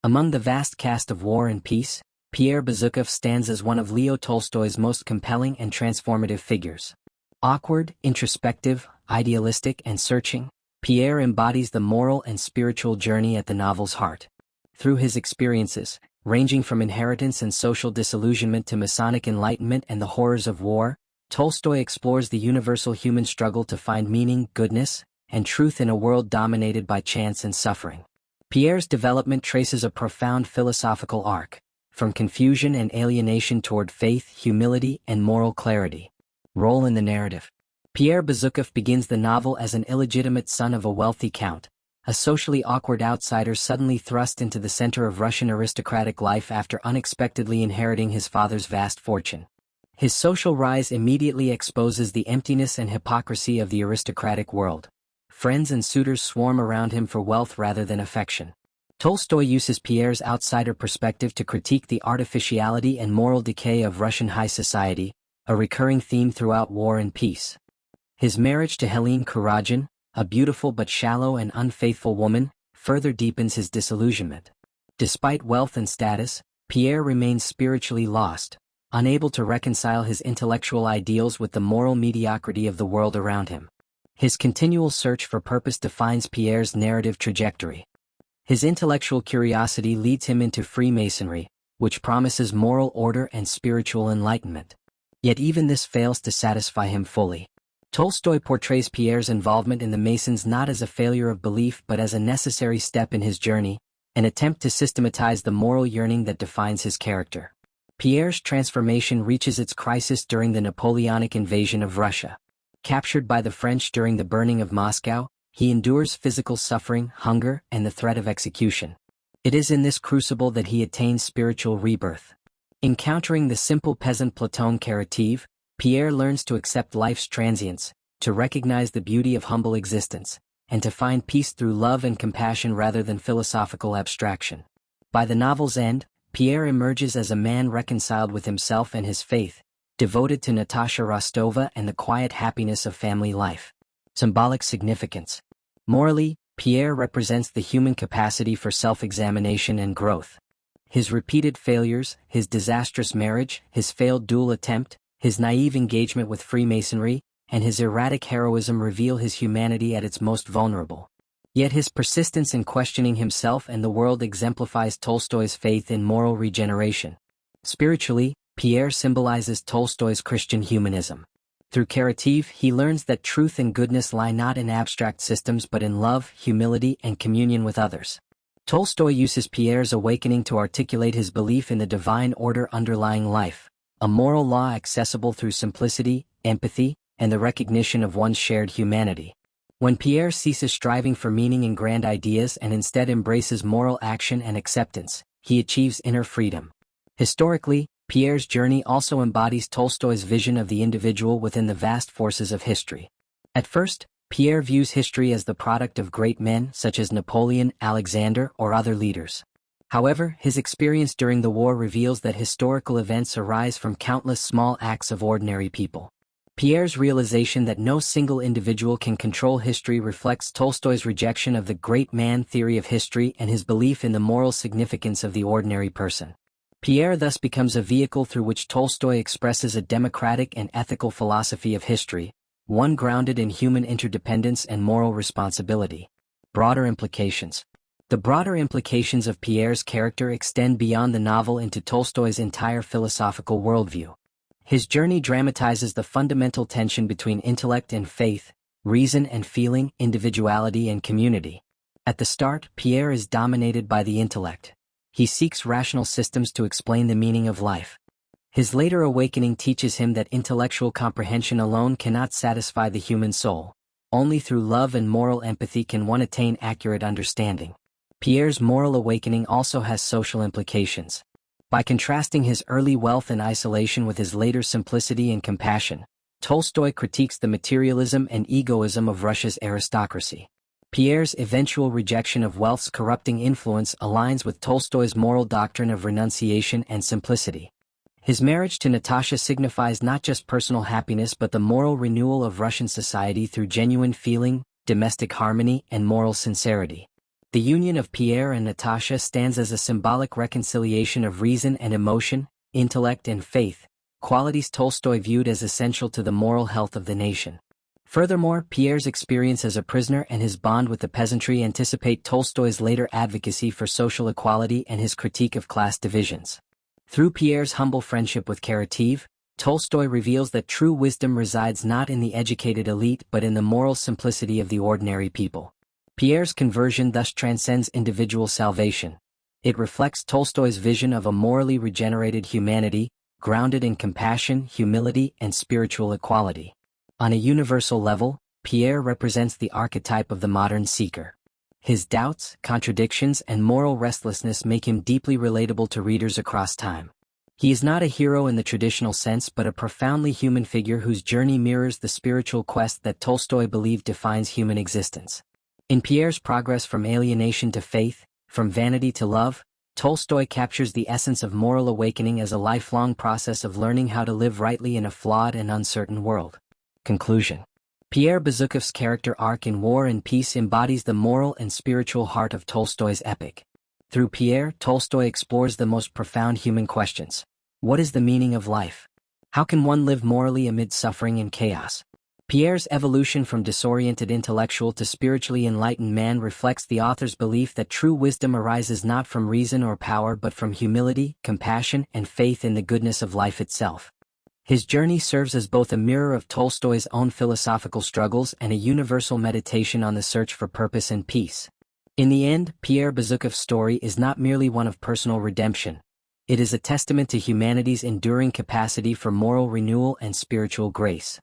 Among the vast cast of War and Peace, Pierre Bezukhov stands as one of Leo Tolstoy's most compelling and transformative figures. Awkward, introspective, idealistic, and searching, Pierre embodies the moral and spiritual journey at the novel's heart. Through his experiences, ranging from inheritance and social disillusionment to Masonic enlightenment and the horrors of war, Tolstoy explores the universal human struggle to find meaning, goodness, and truth in a world dominated by chance and suffering. Pierre's development traces a profound philosophical arc, from confusion and alienation toward faith, humility, and moral clarity. Role in the narrative. Pierre Bezukhov begins the novel as an illegitimate son of a wealthy count, a socially awkward outsider suddenly thrust into the center of Russian aristocratic life after unexpectedly inheriting his father's vast fortune. His social rise immediately exposes the emptiness and hypocrisy of the aristocratic world. Friends and suitors swarm around him for wealth rather than affection. Tolstoy uses Pierre's outsider perspective to critique the artificiality and moral decay of Russian high society, a recurring theme throughout War and Peace. His marriage to Helene Kuragin, a beautiful but shallow and unfaithful woman, further deepens his disillusionment. Despite wealth and status, Pierre remains spiritually lost, unable to reconcile his intellectual ideals with the moral mediocrity of the world around him. His continual search for purpose defines Pierre's narrative trajectory. His intellectual curiosity leads him into Freemasonry, which promises moral order and spiritual enlightenment. Yet even this fails to satisfy him fully. Tolstoy portrays Pierre's involvement in the Masons not as a failure of belief but as a necessary step in his journey, an attempt to systematize the moral yearning that defines his character. Pierre's transformation reaches its crisis during the Napoleonic invasion of Russia. Captured by the French during the burning of Moscow, he endures physical suffering, hunger, and the threat of execution. It is in this crucible that he attains spiritual rebirth. Encountering the simple peasant Platon Karateev, Pierre learns to accept life's transience, to recognize the beauty of humble existence, and to find peace through love and compassion rather than philosophical abstraction. By the novel's end, Pierre emerges as a man reconciled with himself and his faith, devoted to Natasha Rostova and the quiet happiness of family life. Symbolic significance. Morally, Pierre represents the human capacity for self-examination and growth. His repeated failures, his disastrous marriage, his failed duel attempt, his naive engagement with Freemasonry, and his erratic heroism reveal his humanity at its most vulnerable. Yet his persistence in questioning himself and the world exemplifies Tolstoy's faith in moral regeneration. Spiritually, Pierre symbolizes Tolstoy's Christian humanism. Through Karateev, he learns that truth and goodness lie not in abstract systems but in love, humility, and communion with others. Tolstoy uses Pierre's awakening to articulate his belief in the divine order underlying life, a moral law accessible through simplicity, empathy, and the recognition of one's shared humanity. When Pierre ceases striving for meaning in grand ideas and instead embraces moral action and acceptance, he achieves inner freedom. Historically, Pierre's journey also embodies Tolstoy's vision of the individual within the vast forces of history. At first, Pierre views history as the product of great men such as Napoleon, Alexander, or other leaders. However, his experience during the war reveals that historical events arise from countless small acts of ordinary people. Pierre's realization that no single individual can control history reflects Tolstoy's rejection of the great man theory of history and his belief in the moral significance of the ordinary person. Pierre thus becomes a vehicle through which Tolstoy expresses a democratic and ethical philosophy of history, one grounded in human interdependence and moral responsibility. Broader implications. The broader implications of Pierre's character extend beyond the novel into Tolstoy's entire philosophical worldview. His journey dramatizes the fundamental tension between intellect and faith, reason and feeling, individuality and community. At the start, Pierre is dominated by the intellect. He seeks rational systems to explain the meaning of life. His later awakening teaches him that intellectual comprehension alone cannot satisfy the human soul. Only through love and moral empathy can one attain accurate understanding. Pierre's moral awakening also has social implications. By contrasting his early wealth and isolation with his later simplicity and compassion, Tolstoy critiques the materialism and egoism of Russia's aristocracy. Pierre's eventual rejection of wealth's corrupting influence aligns with Tolstoy's moral doctrine of renunciation and simplicity. His marriage to Natasha signifies not just personal happiness but the moral renewal of Russian society through genuine feeling, domestic harmony, and moral sincerity. The union of Pierre and Natasha stands as a symbolic reconciliation of reason and emotion, intellect and faith, qualities Tolstoy viewed as essential to the moral health of the nation. Furthermore, Pierre's experience as a prisoner and his bond with the peasantry anticipate Tolstoy's later advocacy for social equality and his critique of class divisions. Through Pierre's humble friendship with Karateev, Tolstoy reveals that true wisdom resides not in the educated elite but in the moral simplicity of the ordinary people. Pierre's conversion thus transcends individual salvation. It reflects Tolstoy's vision of a morally regenerated humanity, grounded in compassion, humility, and spiritual equality. On a universal level, Pierre represents the archetype of the modern seeker. His doubts, contradictions, and moral restlessness make him deeply relatable to readers across time. He is not a hero in the traditional sense but a profoundly human figure whose journey mirrors the spiritual quest that Tolstoy believed defines human existence. In Pierre's progress from alienation to faith, from vanity to love, Tolstoy captures the essence of moral awakening as a lifelong process of learning how to live rightly in a flawed and uncertain world. Conclusion. Pierre Bezukhov's character arc in War and Peace embodies the moral and spiritual heart of Tolstoy's epic. Through Pierre, Tolstoy explores the most profound human questions. What is the meaning of life? How can one live morally amid suffering and chaos? Pierre's evolution from disoriented intellectual to spiritually enlightened man reflects the author's belief that true wisdom arises not from reason or power but from humility, compassion, and faith in the goodness of life itself. His journey serves as both a mirror of Tolstoy's own philosophical struggles and a universal meditation on the search for purpose and peace. In the end, Pierre Bezukhov's story is not merely one of personal redemption. It is a testament to humanity's enduring capacity for moral renewal and spiritual grace.